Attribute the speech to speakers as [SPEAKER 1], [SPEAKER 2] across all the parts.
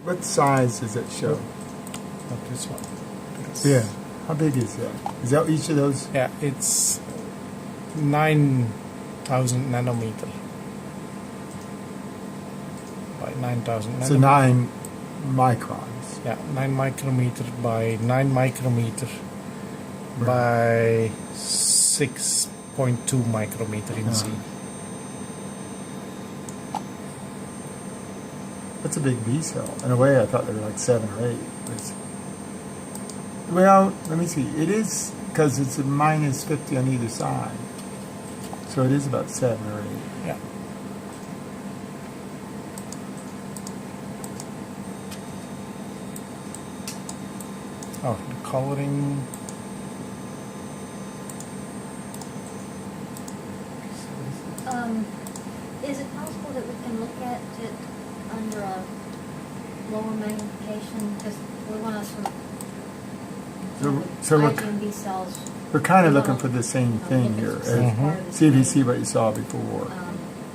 [SPEAKER 1] What size does it show?
[SPEAKER 2] Not this one.
[SPEAKER 1] Yeah. How big is that? Is that each of those?
[SPEAKER 2] Yeah, it's 9,000 nanometer by 9,000 nanometer.
[SPEAKER 1] So 9 microns.
[SPEAKER 2] Yeah, 9 micrometer by 9 micrometer by 6.2 micrometer in Z.
[SPEAKER 1] That's a big B cell. In a way, I thought they were like 7 or 8. Well, let me see. It is, because it's a minus 50 on either side. So it is about 7 or 8.
[SPEAKER 2] Yeah. Oh, the coloring.
[SPEAKER 3] Is it possible that we can look at it under a lower magnification? Because we want to sort of
[SPEAKER 1] So
[SPEAKER 3] IgM cells.
[SPEAKER 1] we're kind of looking for the same thing here. See if you see what you saw before.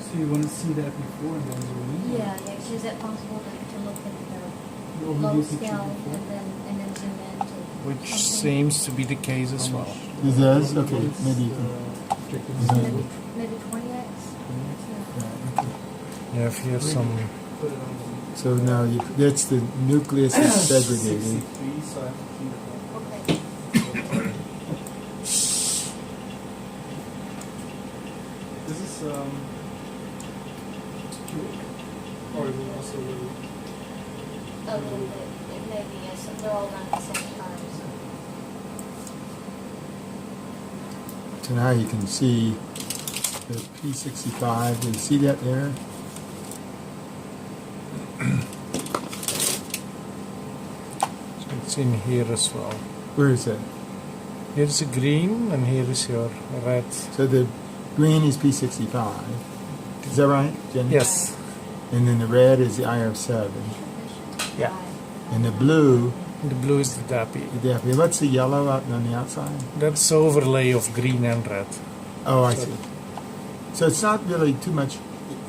[SPEAKER 4] So you want to see that before and then zoom in?
[SPEAKER 3] Yeah. So is that possible to look at the
[SPEAKER 4] Overview
[SPEAKER 3] low
[SPEAKER 4] picture
[SPEAKER 3] scale
[SPEAKER 4] before?
[SPEAKER 3] and then zoom in to
[SPEAKER 2] Which
[SPEAKER 3] something?
[SPEAKER 2] seems to be the case as well.
[SPEAKER 1] It does? Okay, maybe you can.
[SPEAKER 3] Maybe 20x?
[SPEAKER 2] Yeah, if you have some.
[SPEAKER 4] Put it on the
[SPEAKER 1] So now that's the nucleus is segregated.
[SPEAKER 4] 63, so I have to keep it.
[SPEAKER 3] Okay.
[SPEAKER 4] This is cubic, or is it also little?
[SPEAKER 3] A little bit. It may be, yes. They're all done at the same time.
[SPEAKER 1] So now you can see the P65. Do you see that there?
[SPEAKER 2] So it's in here as well.
[SPEAKER 1] Where is that?
[SPEAKER 2] Here's a green and here is your red.
[SPEAKER 1] So the green is P65. Is that right, Jenny?
[SPEAKER 2] Yes.
[SPEAKER 1] And then the red is the IR7.
[SPEAKER 2] Yeah.
[SPEAKER 1] And the blue,
[SPEAKER 2] The blue is the DAPI.
[SPEAKER 1] what's the yellow out on the outside?
[SPEAKER 2] That's overlay of green and red.
[SPEAKER 1] Oh, I see. So it's not really too much,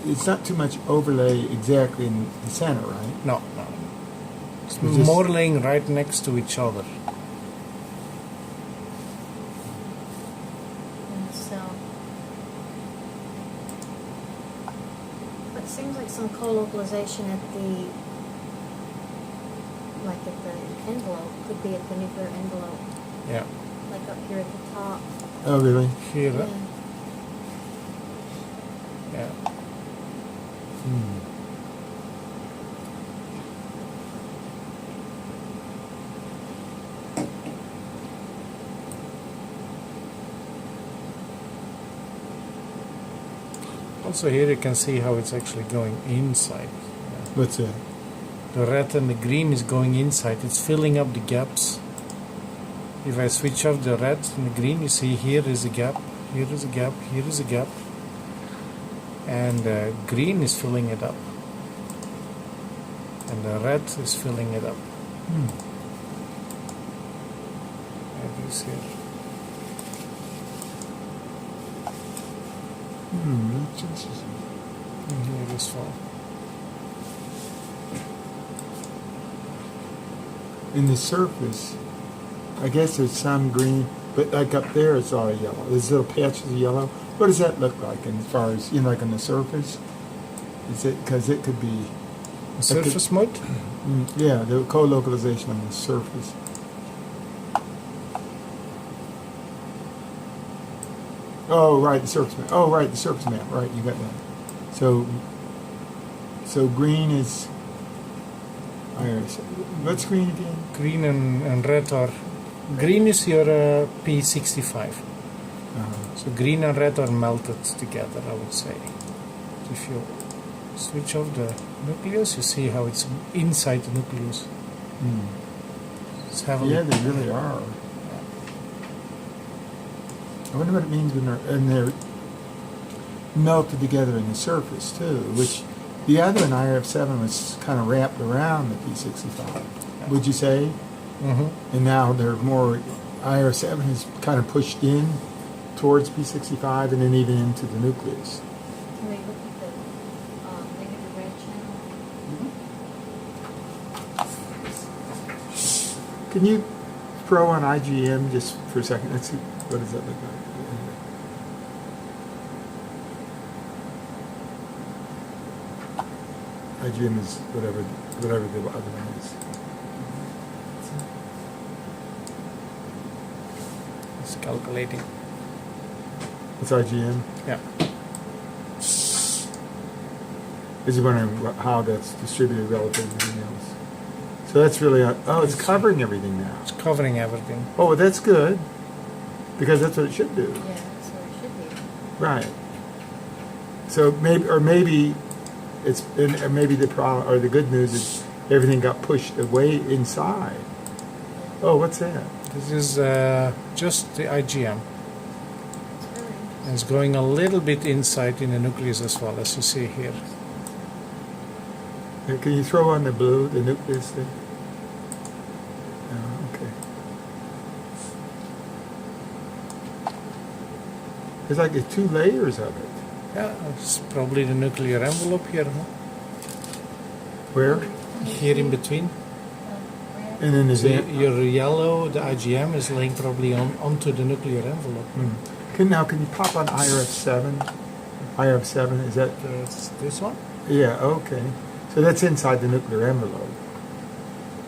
[SPEAKER 1] it's not too much overlay exactly in the center, right?
[SPEAKER 2] No, no. It's
[SPEAKER 1] It's just-
[SPEAKER 2] more laying right next to each other.
[SPEAKER 3] And so, it seems like some co-localization at the envelope, could be at the nuclear envelope,
[SPEAKER 2] Yeah.
[SPEAKER 3] like up here at the top.
[SPEAKER 1] Oh, really?
[SPEAKER 2] Here.
[SPEAKER 3] Yeah.
[SPEAKER 2] Yeah.
[SPEAKER 1] Hmm.
[SPEAKER 2] Also here you can see how it's actually going inside. Yeah.
[SPEAKER 1] What's that?
[SPEAKER 2] The red and the green is going inside. It's filling up the gaps. If I switch off the red and the green, you see here is a gap, here is a gap, here is a gap. And the green is filling it up. And the red is filling it up. It is here.
[SPEAKER 1] That's interesting.
[SPEAKER 2] And here as well.
[SPEAKER 1] In the surface, I guess there's some green, but like up there it's all yellow. There's little patches of yellow. What does that look like as far as, like on the surface? Is it, because it could be,
[SPEAKER 2] The surface mode?
[SPEAKER 1] yeah, the co-localization on the surface. Oh, right, the surface map. Oh, right, the surface map. Right, you got that. So green is, what's green again?
[SPEAKER 2] Green and red are. Green is your P65. So green and red are melted together, I would say. If you switch off the nucleus, you see how it's inside the nucleus. It's heavily.
[SPEAKER 1] Yeah, they really are. I wonder what it means when they're melted together in the surface too, which the other in IRF7 was kind of wrapped around the P65. Would you say?
[SPEAKER 2] Mm-hmm.
[SPEAKER 1] And now they're more, IR7 is kind of pushed in towards P65 and then even into the nucleus.
[SPEAKER 3] Can we look at the negative red channel?
[SPEAKER 1] Can you throw on IgM just for a second? Let's see. What does that look like? IgM is whatever the other one is.
[SPEAKER 2] It's calculating.
[SPEAKER 1] It's IgM.
[SPEAKER 2] Yeah.
[SPEAKER 1] Is you wondering how that's distributed relative to everything else? So that's really it's covering everything now.
[SPEAKER 2] It's covering everything.
[SPEAKER 1] Oh, well, that's good because that's what it should do.
[SPEAKER 3] Yeah, that's what it should be.
[SPEAKER 1] Right. So maybe it's maybe the problem or the good news is everything got pushed away inside. Oh, what's that?
[SPEAKER 2] This is just the IgM.
[SPEAKER 3] It's really
[SPEAKER 2] And it's going a little bit inside in the nucleus as well, as you see here.
[SPEAKER 1] Can you throw on the blue, the nucleus thing? Oh, okay. There's like 2 layers of it.
[SPEAKER 2] Yeah, it's probably the nuclear envelope here, huh?
[SPEAKER 1] Where?
[SPEAKER 2] Here in between.
[SPEAKER 3] red.
[SPEAKER 1] And then there's
[SPEAKER 2] So
[SPEAKER 1] the
[SPEAKER 2] your yellow, the IgM, is laying probably onto the nuclear envelope.
[SPEAKER 1] Can you pop on IRF7? IRF7 is that?
[SPEAKER 2] That's this one.
[SPEAKER 1] Yeah. Okay. So that's inside the nuclear envelope.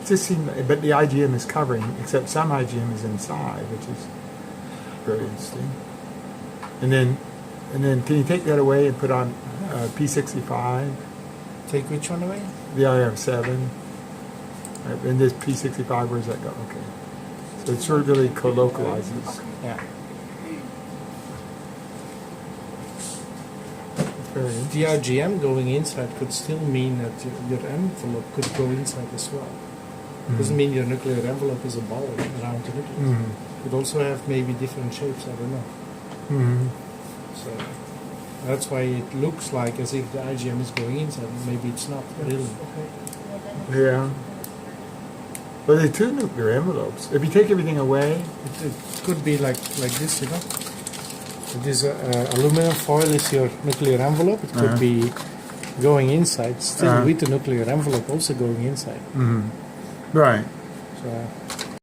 [SPEAKER 1] It just seemed, but the IgM is covering, except some IgM is inside, which is very interesting. And then can you take that away and put on P65,
[SPEAKER 2] Take which one away?
[SPEAKER 1] the IRF7, and this P65? Where does that go? Okay. So it sort of really colocalizes.
[SPEAKER 2] Yeah.
[SPEAKER 1] Very interesting.
[SPEAKER 2] The IgM going inside could still mean that your envelope could go inside as well. Doesn't mean your nuclear envelope is a ball around the nucleus.
[SPEAKER 1] Mm-hmm.
[SPEAKER 2] Could also have maybe different shapes, I don't know.
[SPEAKER 1] Mm-hmm.
[SPEAKER 2] So that's why it looks like as if the IgM is going inside. Maybe it's not really.
[SPEAKER 1] Yeah. Well, there are 2 nuclear envelopes. If you take everything away,
[SPEAKER 2] It could be like this, you know. This aluminum foil is your nuclear envelope. It could be going inside, still with the nuclear envelope also going inside.
[SPEAKER 1] right.
[SPEAKER 2] So